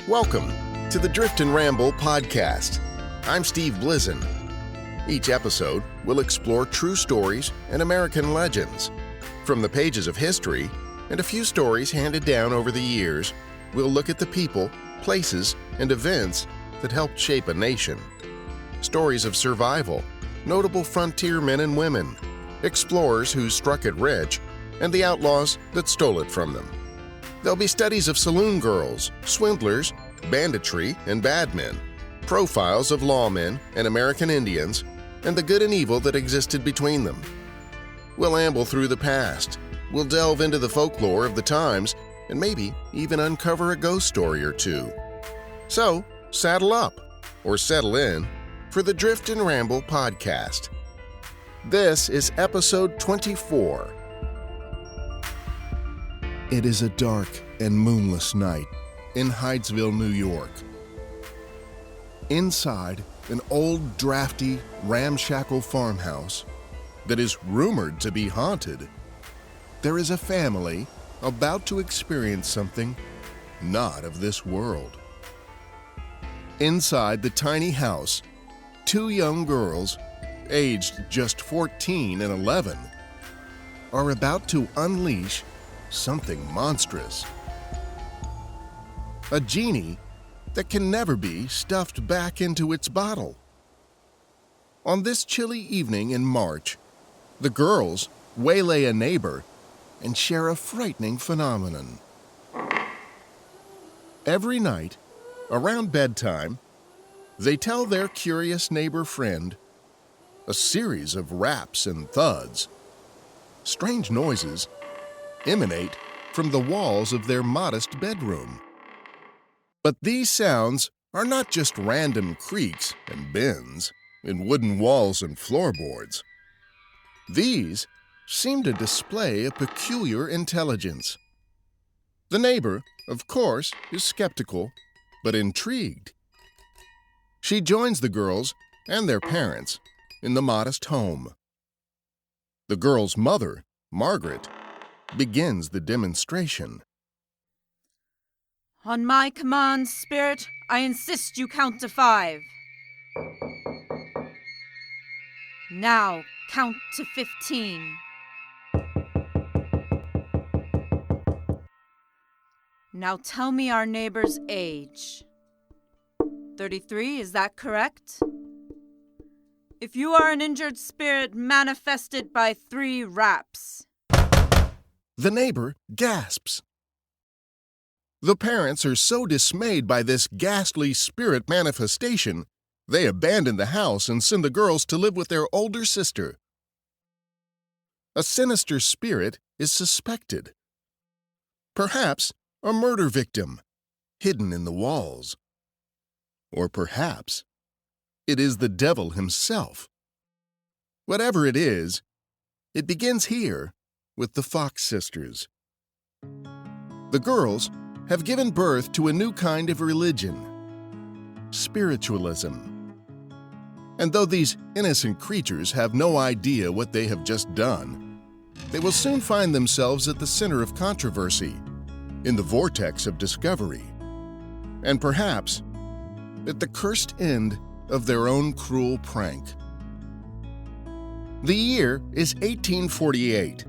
Welcome to the Drift and Ramble podcast. I'm Steve Blizin. Each episode will explore true stories and American legends. From the pages of history and a few stories handed down over the years, we'll look at the people, places, and events that helped shape a nation. Stories of survival, notable frontier men and women, explorers who struck it rich, and the outlaws that stole it from them. There'll be studies of saloon girls, swindlers, banditry, and bad men, profiles of lawmen and American Indians, and the good and evil that existed between them. We'll amble through the past, we'll delve into the folklore of the times, and maybe even uncover a ghost story or two. So, saddle up, or settle in, for the Drift and Ramble podcast. This is episode 24. It is a dark and moonless night in Hydesville, New York. Inside an old, drafty, ramshackle farmhouse that is rumored to be haunted, there is a family about to experience something not of this world. Inside the tiny house, two young girls, aged just 14 and 11, are about to unleash something monstrous. A genie that can never be stuffed back into its bottle. On this chilly evening in March, the girls waylay a neighbor and share a frightening phenomenon. Every night, around bedtime, they tell their curious neighbor friend a series of raps and thuds. Strange noises emanate from the walls of their modest bedroom. But these sounds are not just random creaks and bends in wooden walls and floorboards. These seem to display a peculiar intelligence. The neighbor, of course, is skeptical, but intrigued. She joins the girls and their parents in the modest home. The girls' mother, Margaret, begins the demonstration. On my command, Spirit, I insist you count to 5. Now, count to 15. Now tell me our neighbor's age. 33, is that correct? If you are an injured spirit manifested by 3 raps. The neighbor gasps. The parents are so dismayed by this ghastly spirit manifestation, they abandon the house and send the girls to live with their older sister. A sinister spirit is suspected. Perhaps a murder victim, hidden in the walls. Or perhaps it is the devil himself. Whatever it is, it begins here with the Fox sisters. The girls have given birth to a new kind of religion, spiritualism. And though these innocent creatures have no idea what they have just done, they will soon find themselves at the center of controversy, in the vortex of discovery, and perhaps at the cursed end of their own cruel prank. The year is 1848,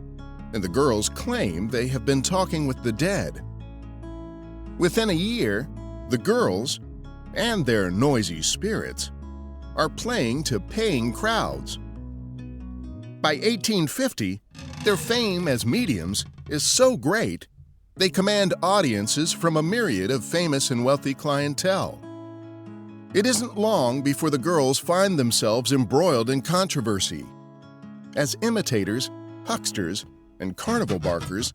and the girls claim they have been talking with the dead. Within a year, the girls and their noisy spirits are playing to paying crowds. By 1850, their fame as mediums is so great, they command audiences from a myriad of famous and wealthy clientele. It isn't long before the girls find themselves embroiled in controversy, as imitators, hucksters, and carnival barkers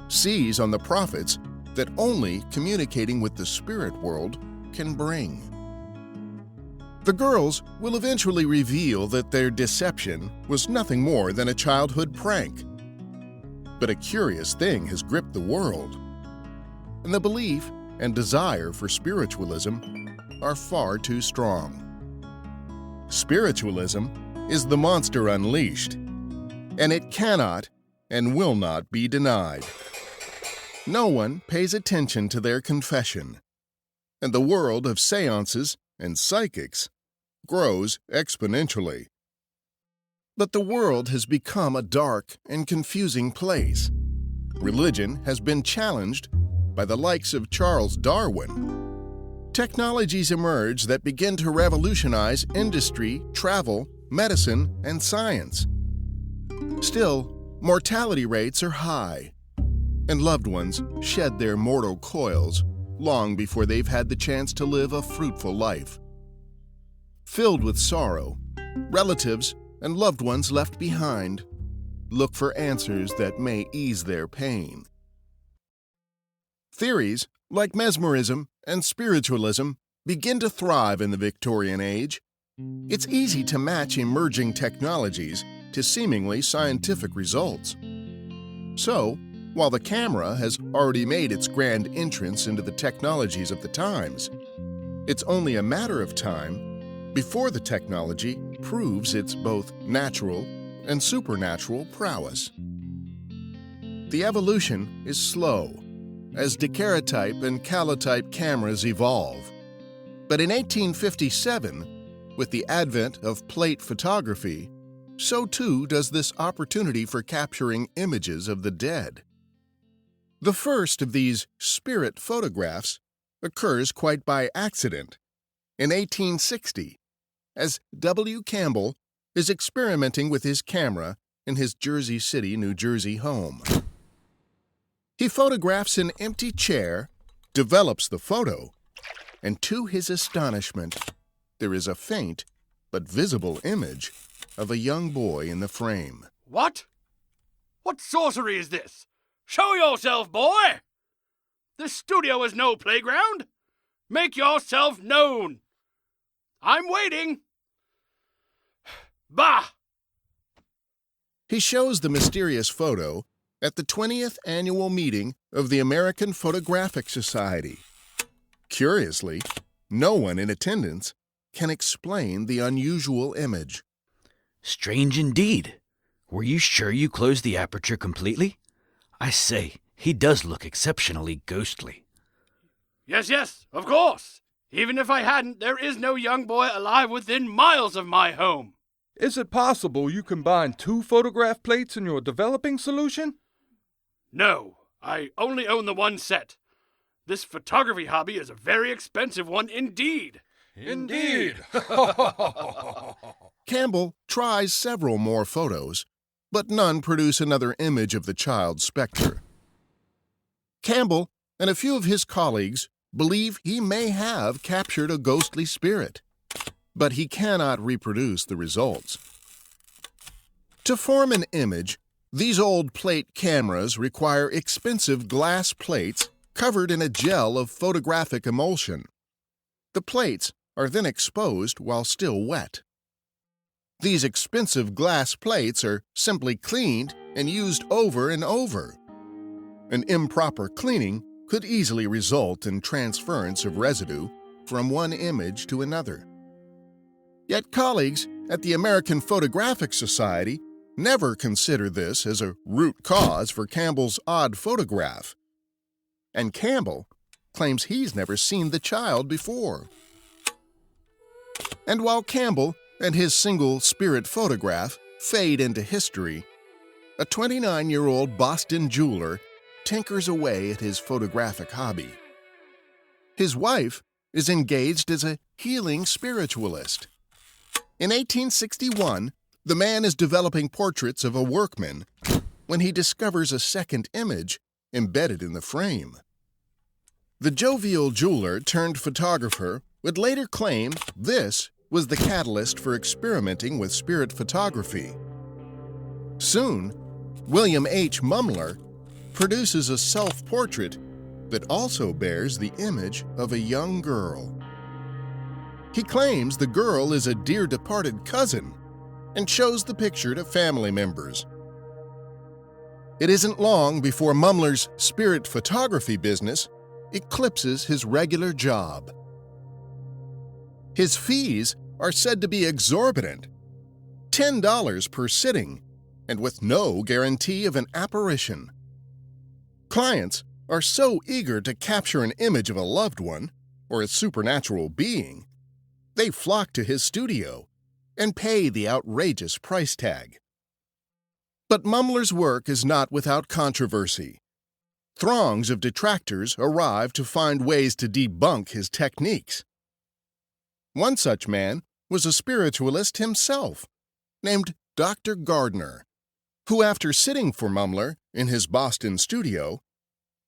seize on the profits that only communicating with the spirit world can bring. The girls will eventually reveal that their deception was nothing more than a childhood prank. But a curious thing has gripped the world, and the belief and desire for spiritualism are far too strong. Spiritualism is the monster unleashed, and it cannot and will not be denied. No one pays attention to their confession. and the world of seances and psychics grows exponentially. But the world has become a dark and confusing place. Religion has been challenged by the likes of Charles Darwin. Technologies emerge that begin to revolutionize industry, travel, medicine, and science. Still, mortality rates are high, and loved ones shed their mortal coils long before they've had the chance to live a fruitful life. Filled with sorrow, relatives and loved ones left behind look for answers that may ease their pain. Theories like mesmerism and spiritualism begin to thrive in the Victorian age. It's easy to match emerging technologies to seemingly scientific results. So, while the camera has already made its grand entrance into the technologies of the times, it's only a matter of time before the technology proves its both natural and supernatural prowess. The evolution is slow, as daguerreotype and calotype cameras evolve. But in 1857, with the advent of plate photography, so too does this opportunity for capturing images of the dead. The first of these spirit photographs occurs quite by accident in 1860, as W. Campbell is experimenting with his camera in his Jersey City, New Jersey home. He photographs an empty chair, develops the photo, and to his astonishment, there is a faint but visible image of a young boy in the frame. What? What sorcery is this? Show yourself, boy! This studio is no playground. Make yourself known. I'm waiting. Bah! He shows the mysterious photo at the 20th annual meeting of the American Photographic Society. Curiously, no one in attendance can explain the unusual image. Strange indeed. Were you sure you closed the aperture completely? I say, he does look exceptionally ghostly. Yes, of course. Even if I hadn't, there is no young boy alive within miles of my home. Is it possible you combine 2 photograph plates in your developing solution? No, I only own the one set. This photography hobby is a very expensive one indeed. Indeed. Campbell tries several more photos, but none produce another image of the child specter. Campbell and a few of his colleagues believe he may have captured a ghostly spirit, but he cannot reproduce the results. To form an image, these old plate cameras require expensive glass plates covered in a gel of photographic emulsion. The plates are then exposed while still wet. These expensive glass plates are simply cleaned and used over and over. An improper cleaning could easily result in transference of residue from one image to another. Yet colleagues at the American Photographic Society never consider this as a root cause for Campbell's odd photograph. And Campbell claims he's never seen the child before. And while Campbell and his single spirit photograph fade into history, a 29-year-old Boston jeweler tinkers away at his photographic hobby. His wife is engaged as a healing spiritualist. In 1861, the man is developing portraits of a workman when he discovers a second image embedded in the frame. The jovial jeweler turned photographer would later claim this was the catalyst for experimenting with spirit photography. Soon, William H. Mumler produces a self-portrait that also bears the image of a young girl. He claims the girl is a dear departed cousin and shows the picture to family members. It isn't long before Mumler's spirit photography business eclipses his regular job. His fees are said to be exorbitant, $10 per sitting, and with no guarantee of an apparition. Clients are so eager to capture an image of a loved one, or a supernatural being, they flock to his studio and pay the outrageous price tag. But Mumler's work is not without controversy. Throngs of detractors arrive to find ways to debunk his techniques. One such man was a spiritualist himself, named Dr. Gardner, who, after sitting for Mumler in his Boston studio,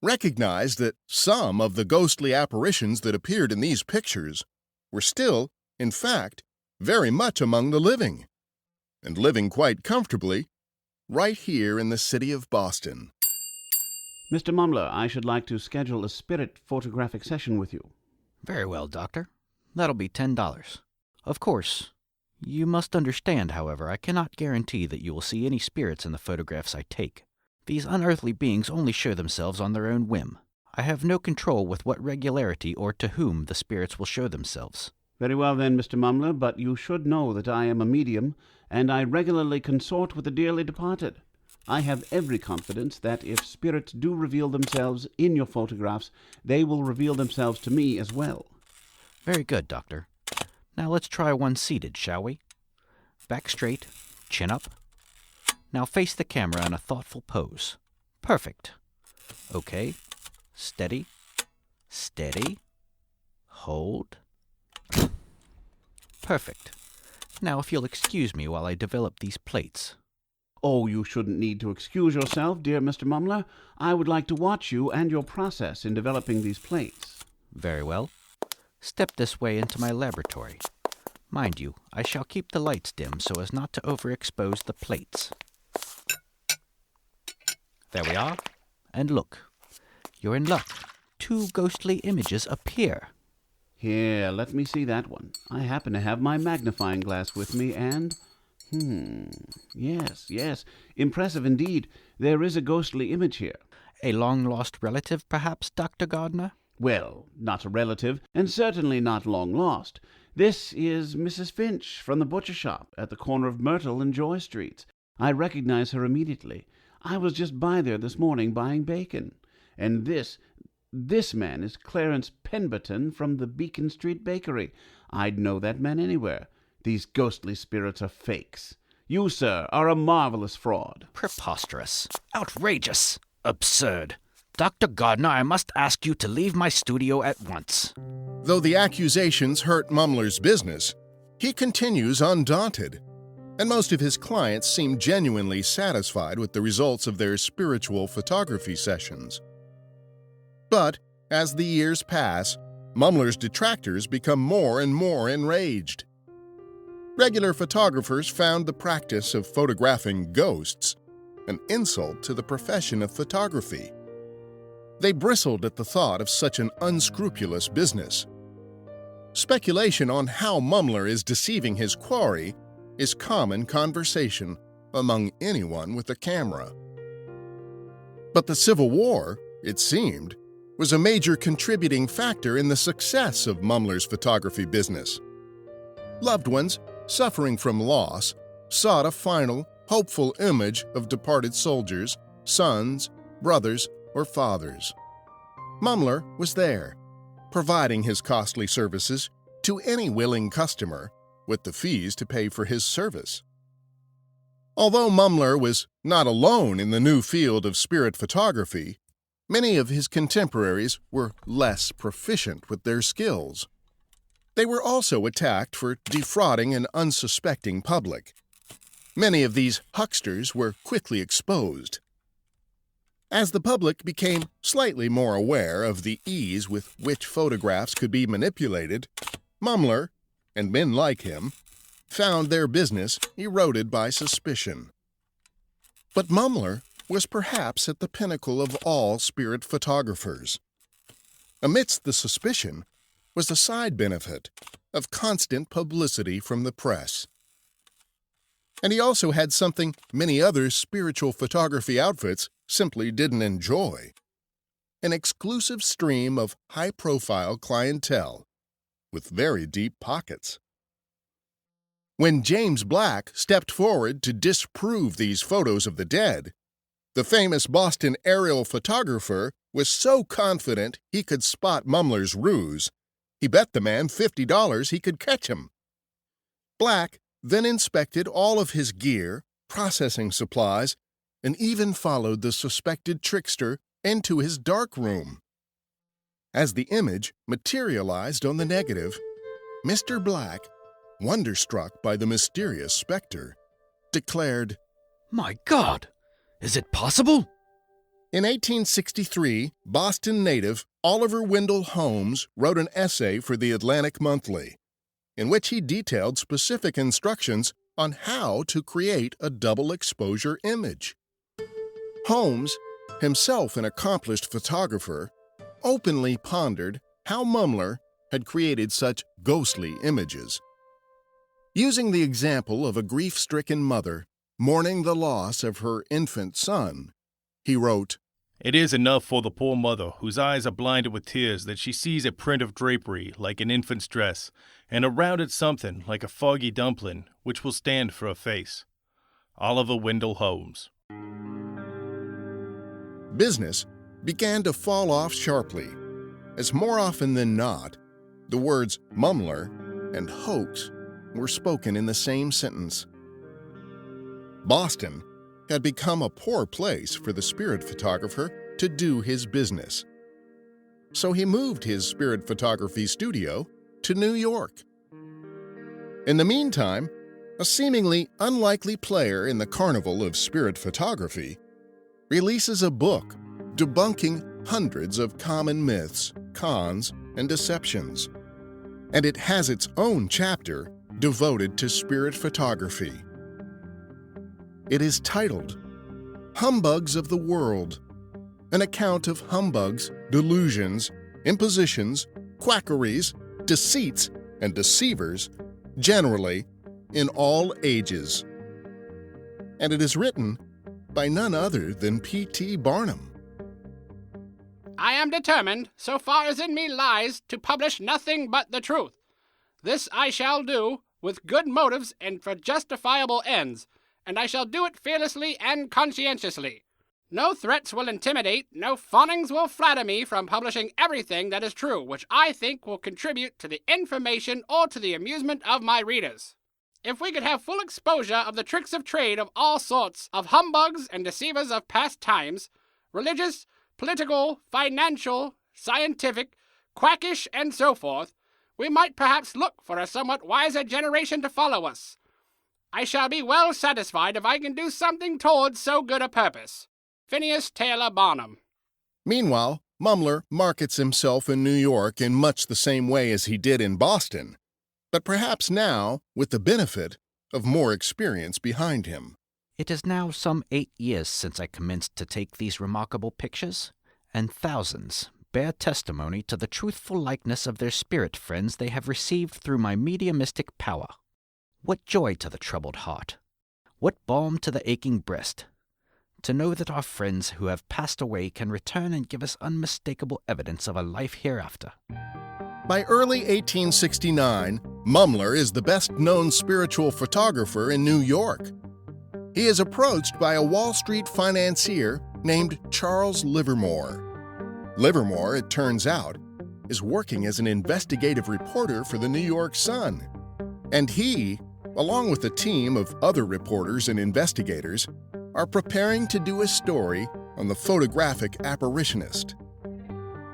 recognized that some of the ghostly apparitions that appeared in these pictures were still, in fact, very much among the living, and living quite comfortably right here in the city of Boston. Mr. Mumler, I should like to schedule a spirit photographic session with you. Very well, Doctor. That'll be $10. Of course, you must understand, however, I cannot guarantee that you will see any spirits in the photographs I take. These unearthly beings only show themselves on their own whim. I have no control with what regularity or to whom the spirits will show themselves. Very well then, Mr. Mumler, but you should know that I am a medium, and I regularly consort with the dearly departed. I have every confidence that if spirits do reveal themselves in your photographs, they will reveal themselves to me as well. Very good, Doctor. Now let's try one seated, shall we? Back straight, chin up. Now face the camera in a thoughtful pose. Perfect. Okay. Steady. Steady. Hold. Perfect. Now if you'll excuse me while I develop these plates. Oh, you shouldn't need to excuse yourself, dear Mr. Mumler. I would like to watch you and your process in developing these plates. Very well. Step this way into my laboratory. Mind you, I shall keep the lights dim so as not to overexpose the plates. There we are. And look. You're in luck. 2 ghostly images appear. Here, let me see that one. I happen to have my magnifying glass with me, and... Yes. Impressive indeed. There is a ghostly image here. A long-lost relative, perhaps, Dr. Gardner? Well, not a relative, and certainly not long lost. This is Mrs. Finch from the butcher shop at the corner of Myrtle and Joy Streets. I recognize her immediately. I was just by there this morning buying bacon. And this man is Clarence Pemberton from the Beacon Street Bakery. I'd know that man anywhere. These ghostly spirits are fakes. You, sir, are a marvelous fraud. Preposterous. Outrageous. Absurd. Dr. Gardner, I must ask you to leave my studio at once. Though the accusations hurt Mumler's business, he continues undaunted, and most of his clients seem genuinely satisfied with the results of their spiritual photography sessions. But as the years pass, Mumler's detractors become more and more enraged. Regular photographers found the practice of photographing ghosts an insult to the profession of photography. They bristled at the thought of such an unscrupulous business. Speculation on how Mumler is deceiving his quarry is common conversation among anyone with a camera. But the Civil War, it seemed, was a major contributing factor in the success of Mumler's photography business. Loved ones, suffering from loss, sought a final, hopeful image of departed soldiers, sons, brothers, or fathers. Mumler was there, providing his costly services to any willing customer with the fees to pay for his service. Although Mumler was not alone in the new field of spirit photography, many of his contemporaries were less proficient with their skills. They were also attacked for defrauding an unsuspecting public. Many of these hucksters were quickly exposed. As the public became slightly more aware of the ease with which photographs could be manipulated, Mumler, and men like him, found their business eroded by suspicion. But Mumler was perhaps at the pinnacle of all spirit photographers. Amidst the suspicion was the side benefit of constant publicity from the press. And he also had something many other spiritual photography outfits simply didn't enjoy: an exclusive stream of high-profile clientele with very deep pockets. When James Black stepped forward to disprove these photos of the dead, the famous Boston aerial photographer was so confident he could spot Mumler's ruse He bet the man $50 he could catch him. Black then inspected all of his gear, processing supplies, and even followed the suspected trickster into his dark room. As the image materialized on the negative, Mr. Black, wonderstruck by the mysterious specter, declared, My God! Is it possible? In 1863, Boston native Oliver Wendell Holmes wrote an essay for the Atlantic Monthly, in which he detailed specific instructions on how to create a double exposure image. Holmes, himself an accomplished photographer, openly pondered how Mumler had created such ghostly images. Using the example of a grief-stricken mother mourning the loss of her infant son, he wrote, It is enough for the poor mother, whose eyes are blinded with tears, that she sees a print of drapery like an infant's dress, and around it something like a foggy dumpling, which will stand for a face. Oliver Wendell Holmes. Business began to fall off sharply, as more often than not, the words Mumler and hoax were spoken in the same sentence. Boston had become a poor place for the spirit photographer to do his business. So he moved his spirit photography studio to New York. In the meantime, a seemingly unlikely player in the carnival of spirit photography releases a book debunking hundreds of common myths, cons, and deceptions. And it has its own chapter devoted to spirit photography. It is titled, Humbugs of the World, an account of humbugs, delusions, impositions, quackeries, deceits, and deceivers, generally, in all ages. And it is written by none other than P.T. Barnum. I am determined, so far as in me lies, to publish nothing but the truth. This I shall do, with good motives and for justifiable ends, and I shall do it fearlessly and conscientiously. No threats will intimidate, no fawnings will flatter me from publishing everything that is true, which I think will contribute to the information or to the amusement of my readers. If we could have full exposure of the tricks of trade of all sorts of humbugs and deceivers of past times, religious, political, financial, scientific, quackish, and so forth, we might perhaps look for a somewhat wiser generation to follow us. I shall be well satisfied if I can do something towards so good a purpose. Phineas Taylor Barnum. Meanwhile, Mumler markets himself in New York in much the same way as he did in Boston, but perhaps now with the benefit of more experience behind him. It is now some 8 years since I commenced to take these remarkable pictures, and thousands bear testimony to the truthful likeness of their spirit friends they have received through my mediumistic power. What joy to the troubled heart! What balm to the aching breast! To know that our friends who have passed away can return and give us unmistakable evidence of a life hereafter. By early 1869, Mumler is the best-known spiritual photographer in New York. He is approached by a Wall Street financier named Charles Livermore. Livermore, it turns out, is working as an investigative reporter for the New York Sun. And he, along with a team of other reporters and investigators, are preparing to do a story on the photographic apparitionist.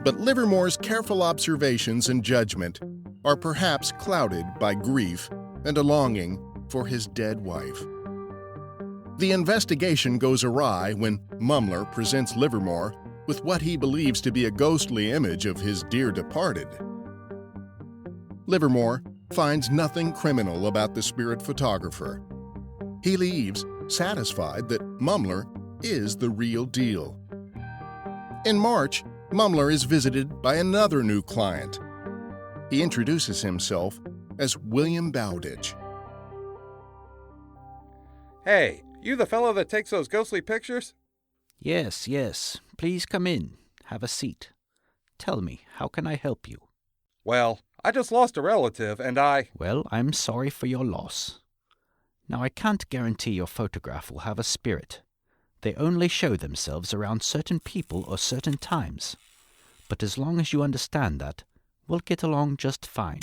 But Livermore's careful observations and judgment are perhaps clouded by grief and a longing for his dead wife. The investigation goes awry when Mumler presents Livermore with what he believes to be a ghostly image of his dear departed. Livermore finds nothing criminal about the spirit photographer. He leaves satisfied that Mumler is the real deal. In March, Mumler is visited by another new client. He introduces himself as William Bowditch. Hey, you the fellow that takes those ghostly pictures? Yes, yes. Please come in. Have a seat. Tell me, how can I help you? Well, I just lost a relative, and Well, I'm sorry for your loss. Now, I can't guarantee your photograph will have a spirit. They only show themselves around certain people or certain times. But as long as you understand that, We'll get along just fine.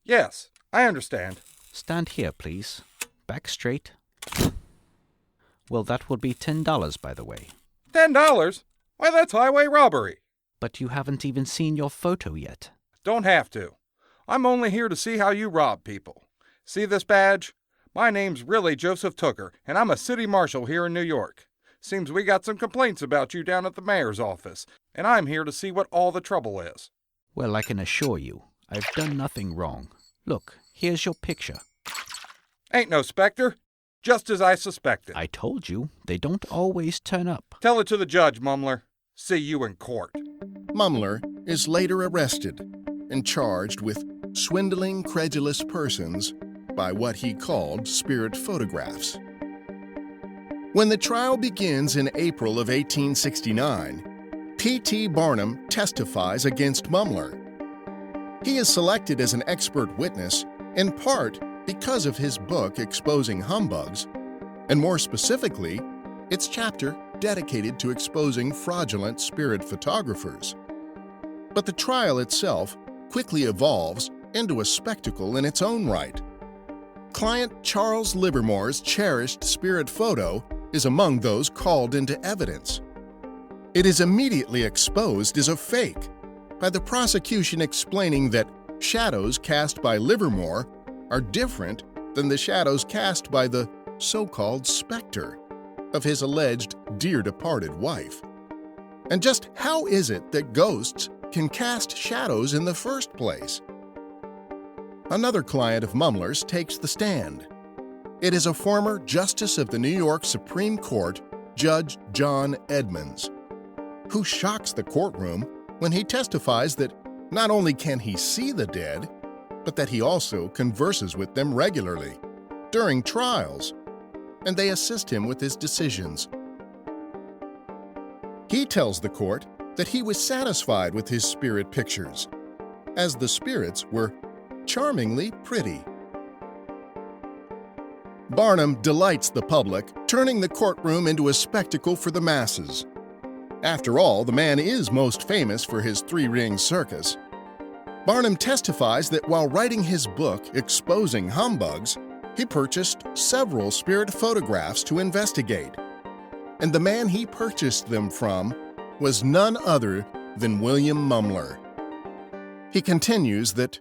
Yes, I understand. Stand here, please. Back straight. Well, that will be $10, by the way. $10? Why, that's highway robbery. But you haven't even seen your photo yet. Don't have to. I'm only here to see how you rob people. See this badge? My name's really Joseph Tooker, and I'm a city marshal here in New York. Seems we got some complaints about you down at the mayor's office, and I'm here to see what all the trouble is. Well, I can assure you, I've done nothing wrong. Look, here's your picture. Ain't no specter. Just as I suspected. I told you, they don't always turn up. Tell it to the judge, Mumler. See you in court. Mumler is later arrested and charged with swindling credulous persons by what he called spirit photographs. When the trial begins in April of 1869, P.T. Barnum testifies against Mumler. He is selected as an expert witness in part because of his book exposing humbugs, and more specifically, its chapter dedicated to exposing fraudulent spirit photographers. But the trial itself quickly evolves into a spectacle in its own right. Client Charles Livermore's cherished spirit photo is among those called into evidence. It is immediately exposed as a fake, by the prosecution explaining that shadows cast by Livermore are different than the shadows cast by the so-called specter of his alleged dear departed wife. And just how is it that ghosts can cast shadows in the first place? Another client of Mumler's takes the stand. It is a former Justice of the New York Supreme Court, Judge John Edmonds, who shocks the courtroom when he testifies that not only can he see the dead, but that he also converses with them regularly during trials, and they assist him with his decisions. He tells the court that he was satisfied with his spirit pictures, as the spirits were charmingly pretty. Barnum delights the public, turning the courtroom into a spectacle for the masses. After all, the man is most famous for his three-ring circus. Barnum testifies that while writing his book exposing humbugs, he purchased several spirit photographs to investigate. And the man he purchased them from was none other than William Mumler. He continues that,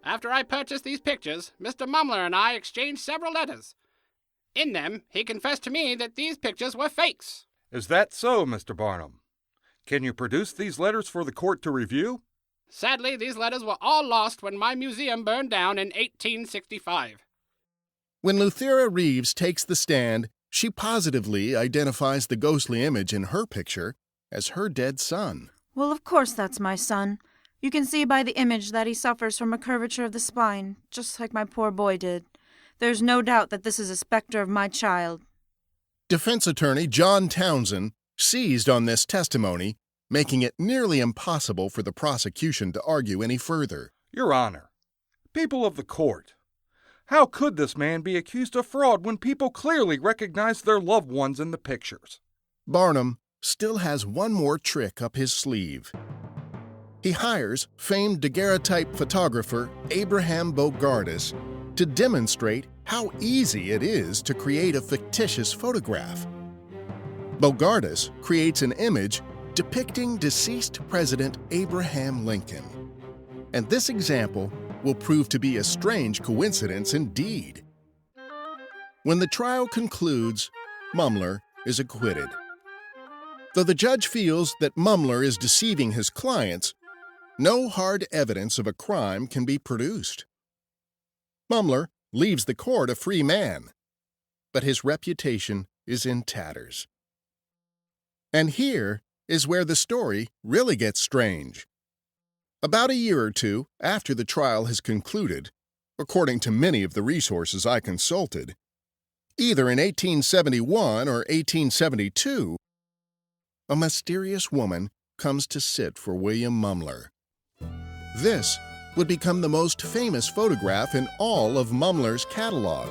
After I purchased these pictures, Mr. Mumler and I exchanged several letters. In them, he confessed to me that these pictures were fakes. Is that so, Mr. Barnum? Can you produce these letters for the court to review? Sadly, these letters were all lost when my museum burned down in 1865. when Luthera Reeves takes the stand, she positively identifies the ghostly image in her picture as her dead son. Well, of course that's my son. You can see by the image that he suffers from a curvature of the spine, just like my poor boy did. There's no doubt that this is a specter of my child. Defense attorney John Townsend seized on this testimony, making it nearly impossible for the prosecution to argue any further. Your Honor, people of the court, how could this man be accused of fraud when people clearly recognized their loved ones in the pictures? Barnum still has one more trick up his sleeve. He hires famed daguerreotype photographer Abraham Bogardus to demonstrate how easy it is to create a fictitious photograph. Bogardus creates an image depicting deceased President Abraham Lincoln. And this example will prove to be a strange coincidence indeed. When the trial concludes, Mumler is acquitted. Though the judge feels that Mumler is deceiving his clients, no hard evidence of a crime can be produced. Mumler leaves the court a free man, but his reputation is in tatters. And here is where the story really gets strange. About a year or two after the trial has concluded, according to many of the resources I consulted, either in 1871 or 1872, a mysterious woman comes to sit for William Mumler. This would become the most famous photograph in all of Mumler's catalog.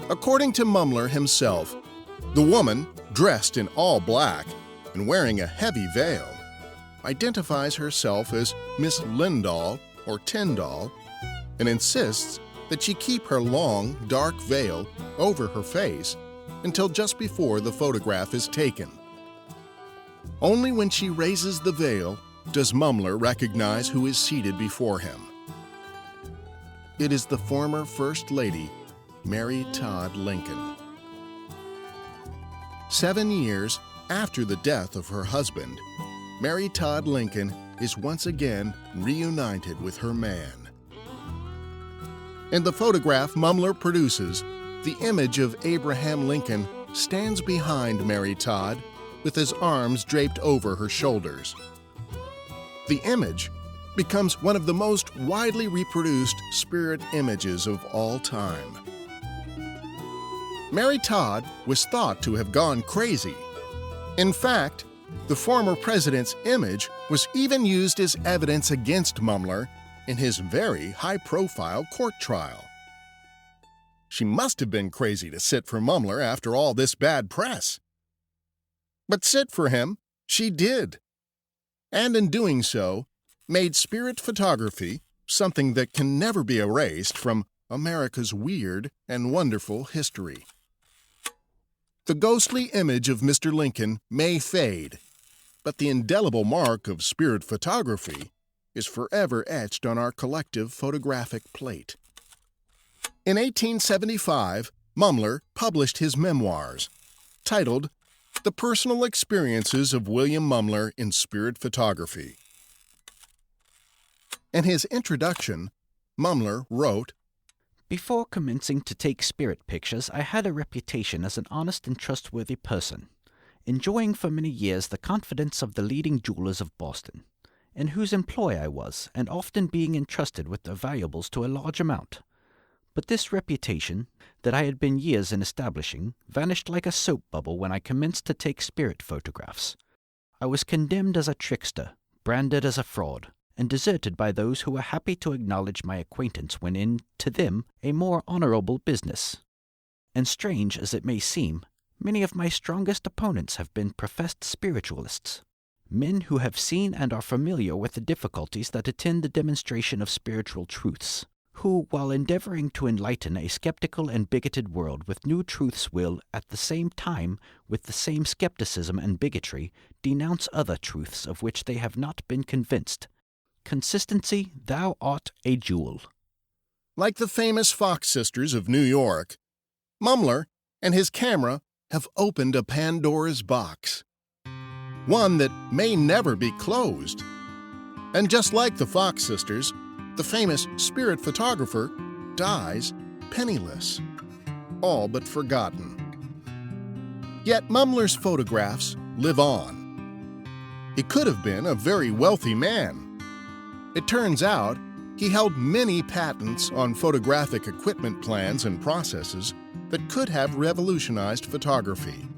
According to Mumler himself, the woman, dressed in all black and wearing a heavy veil, identifies herself as Miss Lindahl or Tyndall and insists that she keep her long, dark veil over her face until just before the photograph is taken. Only when she raises the veil does Mumler recognize who is seated before him. It is the former First Lady, Mary Todd Lincoln. 7 years after the death of her husband, Mary Todd Lincoln is once again reunited with her man. In the photograph Mumler produces, the image of Abraham Lincoln stands behind Mary Todd with his arms draped over her shoulders. The image becomes one of the most widely reproduced spirit images of all time. Mary Todd was thought to have gone crazy. In fact, the former president's image was even used as evidence against Mumler in his very high-profile court trial. She must have been crazy to sit for Mumler after all this bad press. But sit for him she did, and in doing so, made spirit photography something that can never be erased from America's weird and wonderful history. The ghostly image of Mr. Lincoln may fade, but the indelible mark of spirit photography is forever etched on our collective photographic plate. In 1875, Mumler published his memoirs, titled The Personal Experiences of William Mumler in Spirit Photography. In his introduction, Mumler wrote, "Before commencing to take spirit pictures, I had a reputation as an honest and trustworthy person, enjoying for many years the confidence of the leading jewelers of Boston, in whose employ I was, and often being entrusted with their valuables to a large amount. But this reputation, that I had been years in establishing, vanished like a soap bubble when I commenced to take spirit photographs. I was condemned as a trickster, branded as a fraud, and deserted by those who were happy to acknowledge my acquaintance when in, to them, a more honorable business. And strange as it may seem, many of my strongest opponents have been professed spiritualists, men who have seen and are familiar with the difficulties that attend the demonstration of spiritual truths, who, while endeavoring to enlighten a skeptical and bigoted world with new truths, will, at the same time, with the same skepticism and bigotry, denounce other truths of which they have not been convinced. Consistency, thou art a jewel." Like the famous Fox sisters of New York, Mumler and his camera have opened a Pandora's box, one that may never be closed. And just like the Fox sisters, the famous spirit photographer dies penniless, all but forgotten. Yet Mumler's photographs live on. He could have been a very wealthy man. It turns out he held many patents on photographic equipment plans and processes that could have revolutionized photography.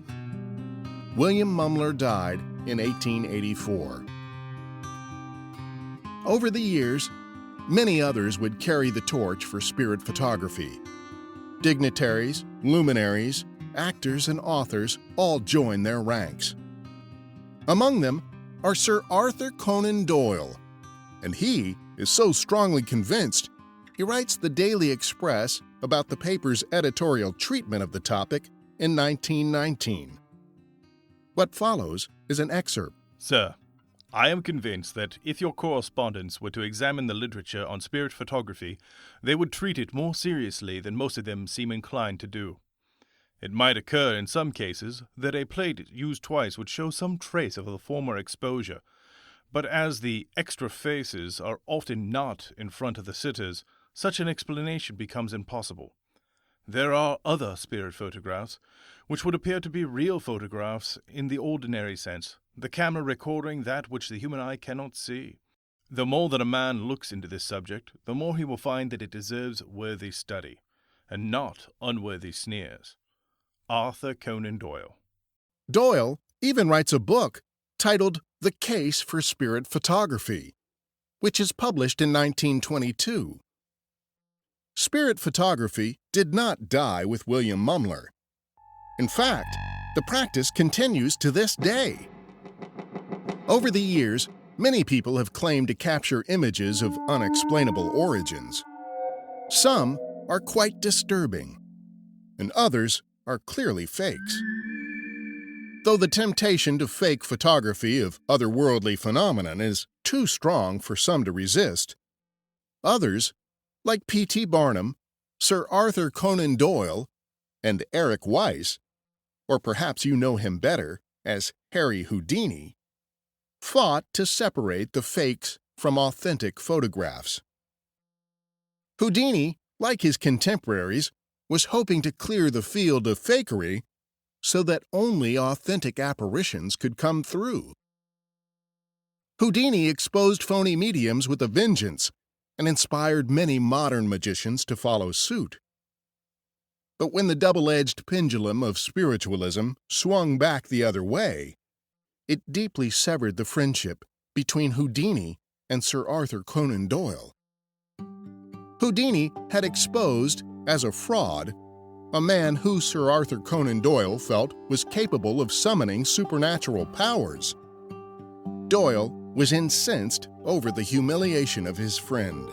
William Mumler died in 1884. Over the years, many others would carry the torch for spirit photography. Dignitaries, luminaries, actors, and authors all join their ranks. Among them are Sir Arthur Conan Doyle, and he is so strongly convinced he writes the Daily Express about the paper's editorial treatment of the topic in 1919. What follows is an excerpt. Sir, I am convinced that if your correspondents were to examine the literature on spirit photography, they would treat it more seriously than most of them seem inclined to do. It might occur in some cases that a plate used twice would show some trace of the former exposure, but as the extra faces are often not in front of the sitters, such an explanation becomes impossible. There are other spirit photographs, which would appear to be real photographs in the ordinary sense, the camera recording that which the human eye cannot see. The more that a man looks into this subject, the more he will find that it deserves worthy study, and not unworthy sneers. Arthur Conan Doyle. Doyle even writes a book titled The Case for Spirit Photography, which is published in 1922. Spirit photography did not die with William Mumler. In fact, the practice continues to this day. Over the years, Many people have claimed to capture images of unexplainable origins. Some are quite disturbing, and others are clearly fakes. Though the temptation to fake photography of otherworldly phenomenon is too strong for some to resist, others, like P.T. Barnum, Sir Arthur Conan Doyle, and Eric Weiss, or perhaps you know him better as Harry Houdini, fought to separate the fakes from authentic photographs. Houdini, like his contemporaries, was hoping to clear the field of fakery so that only authentic apparitions could come through. Houdini exposed phony mediums with a vengeance and inspired many modern magicians to follow suit. But when the double-edged pendulum of spiritualism swung back the other way, it deeply severed the friendship between Houdini and Sir Arthur Conan Doyle. Houdini had exposed, as a fraud, a man who Sir Arthur Conan Doyle felt was capable of summoning supernatural powers. Doyle was incensed over the humiliation of his friend.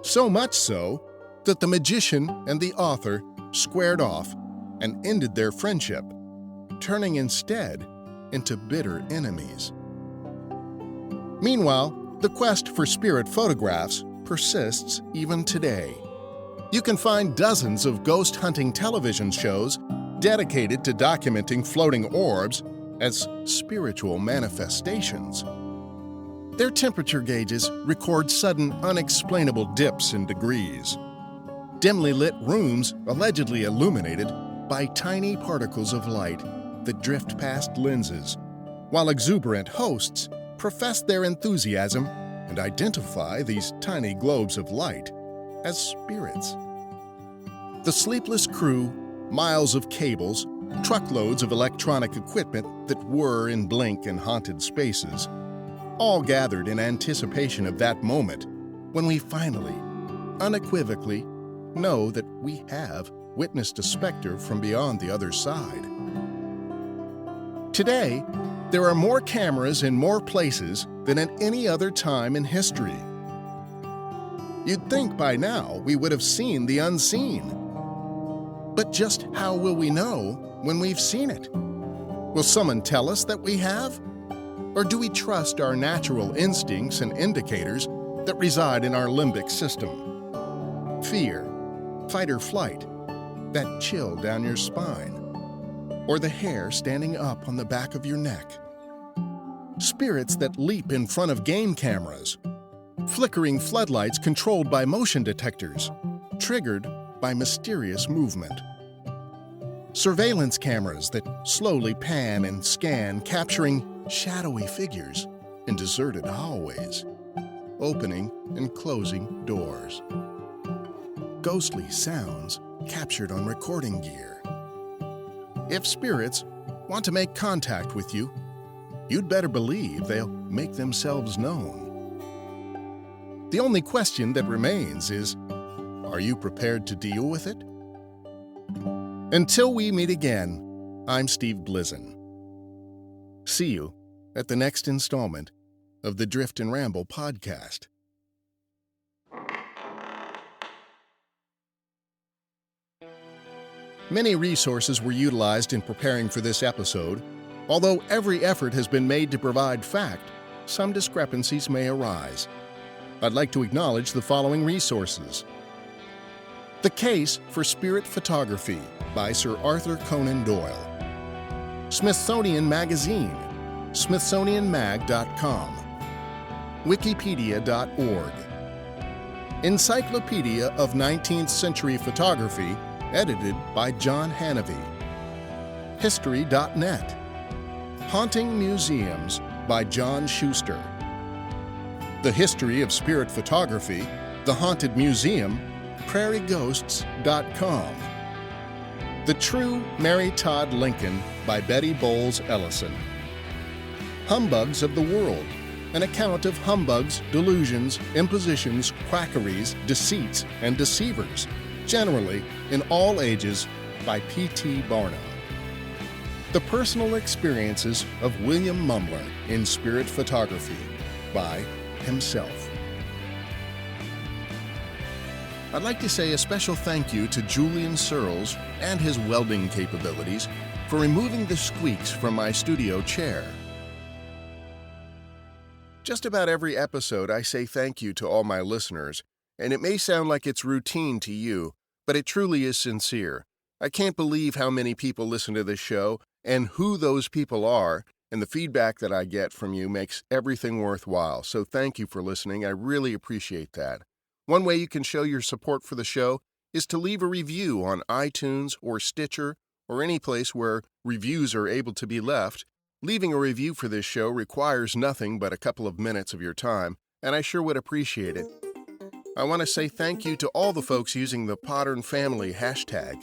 So much so that the magician and the author squared off and ended their friendship, turning instead into bitter enemies. Meanwhile, the quest for spirit photographs persists even today. You can find dozens of ghost hunting television shows dedicated to documenting floating orbs as spiritual manifestations. Their temperature gauges record sudden, unexplainable dips in degrees. Dimly lit rooms allegedly illuminated by tiny particles of light that drift past lenses, while exuberant hosts profess their enthusiasm and identify these tiny globes of light as spirits. The sleepless crew, miles of cables, truckloads of electronic equipment that whir in blink and haunted spaces, all gathered in anticipation of that moment when we finally, unequivocally, know that we have witnessed a specter from beyond the other side. Today, there are more cameras in more places than at any other time in history. You'd think by now we would have seen the unseen. But just how will we know when we've seen it? Will someone tell us that we have? Or do we trust our natural instincts and indicators that reside in our limbic system? Fear, fight or flight, that chill down your spine, or the hair standing up on the back of your neck. Spirits that leap in front of game cameras, flickering floodlights controlled by motion detectors, triggered by mysterious movement. Surveillance cameras that slowly pan and scan, capturing shadowy figures in deserted hallways, opening and closing doors. Ghostly sounds captured on recording gear. If spirits want to make contact with you, you'd better believe they'll make themselves known. The only question that remains is, are you prepared to deal with it? Until we meet again, I'm Steve Blizin. See you at the next installment of the Drift and Ramble podcast. Many resources were utilized in preparing for this episode. Although every effort has been made to provide fact, some discrepancies may arise. I'd like to acknowledge the following resources. The Case for Spirit Photography by Sir Arthur Conan Doyle. Smithsonian Magazine, smithsonianmag.com. Wikipedia.org. Encyclopedia of 19th Century Photography, edited by John Hannavy. History.net. Haunting Museums by John Schuster. The History of Spirit Photography, The Haunted Museum, prairieghosts.com. The True Mary Todd Lincoln by Betty Bowles Ellison. Humbugs of the World, an account of humbugs, delusions, impositions, quackeries, deceits, and deceivers, generally in all ages, by P.T. Barnum. The Personal Experiences of William Mumler in Spirit Photography, by himself. I'd like to say a special thank you to Julian Searles and his welding capabilities for removing the squeaks from my studio chair. Just about every episode, I say thank you to all my listeners, and it may sound like it's routine to you, but it truly is sincere. I can't believe how many people listen to this show and who those people are, and the feedback that I get from you makes everything worthwhile. So thank you for listening. I really appreciate that. One way you can show your support for the show is to leave a review on iTunes or Stitcher or any place where reviews are able to be left. Leaving a review for this show requires nothing but a couple of minutes of your time, and I sure would appreciate it. I want to say thank you to all the folks using the Podern Family hashtag.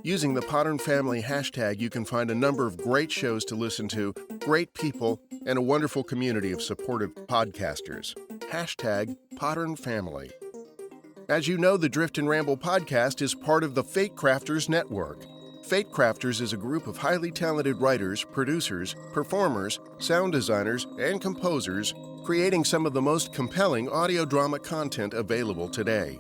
Using the Podern Family hashtag, you can find a number of great shows to listen to, great people, and a wonderful community of supportive podcasters. Hashtag Podern Family. As you know, the Drift and Ramble podcast is part of the Fate Crafters Network. Fate Crafters is a group of highly talented writers, producers, performers, sound designers, and composers creating some of the most compelling audio drama content available today.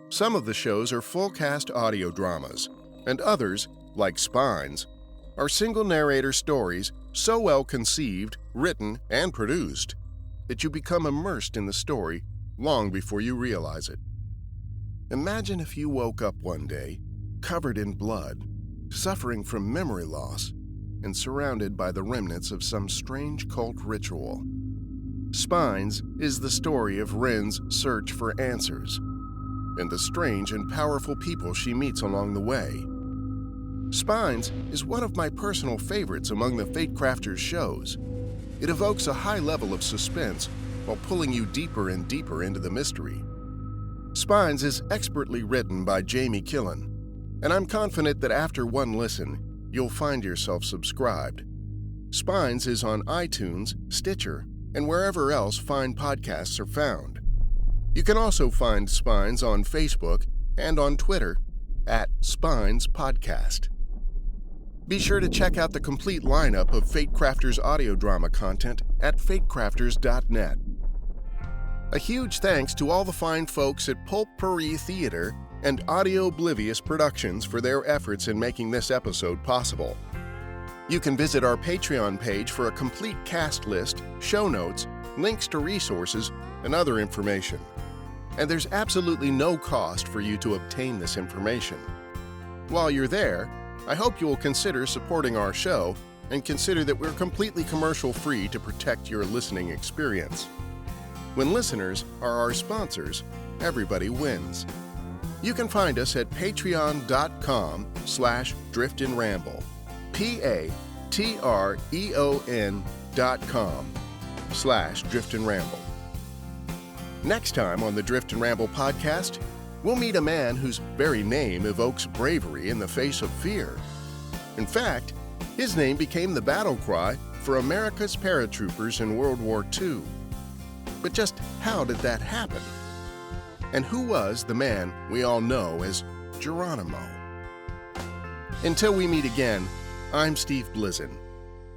Some of the shows are full-cast audio dramas, and others, like Spines, are single narrator stories so well conceived, written, and produced that you become immersed in the story long before you realize it. Imagine if you woke up one day, covered in blood, suffering from memory loss, and surrounded by the remnants of some strange cult ritual. Spines is the story of Ren's search for answers, and the strange and powerful people she meets along the way. Spines is one of my personal favorites among the Fate Crafters shows. It evokes a high level of suspense while pulling you deeper and deeper into the mystery. Spines is expertly written by Jamie Killen, and I'm confident that after one listen, you'll find yourself subscribed. Spines is on iTunes, Stitcher, and wherever else fine podcasts are found. You can also find Spines on Facebook and on Twitter at Spines Podcast. Be sure to check out the complete lineup of Fate Crafters audio drama content at fatecrafters.net. A huge thanks to all the fine folks at Pulp Pourri Theater and Audio Oblivious Productions for their efforts in making this episode possible. You can visit our Patreon page for a complete cast list, show notes, links to resources, and other information. And there's absolutely no cost for you to obtain this information. While you're there, I hope you will consider supporting our show and consider that we're completely commercial-free to protect your listening experience. When listeners are our sponsors, everybody wins. You can find us at patreon.com/driftandramble. patreon.com/driftandramble. Next time on the Drift and Ramble podcast, we'll meet a man whose very name evokes bravery in the face of fear. In fact, his name became the battle cry for America's paratroopers in World War II. But just how did that happen? And who was the man we all know as Geronimo? Until we meet again, I'm Steve Blizin.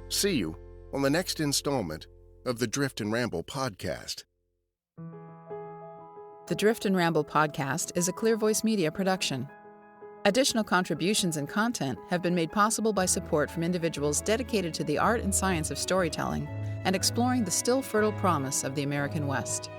See you on the next installment of the Drift and Ramble podcast. The Drift and Ramble podcast is a Clear Voice Media production. Additional contributions and content have been made possible by support from individuals dedicated to the art and science of storytelling and exploring the still fertile promise of the American West.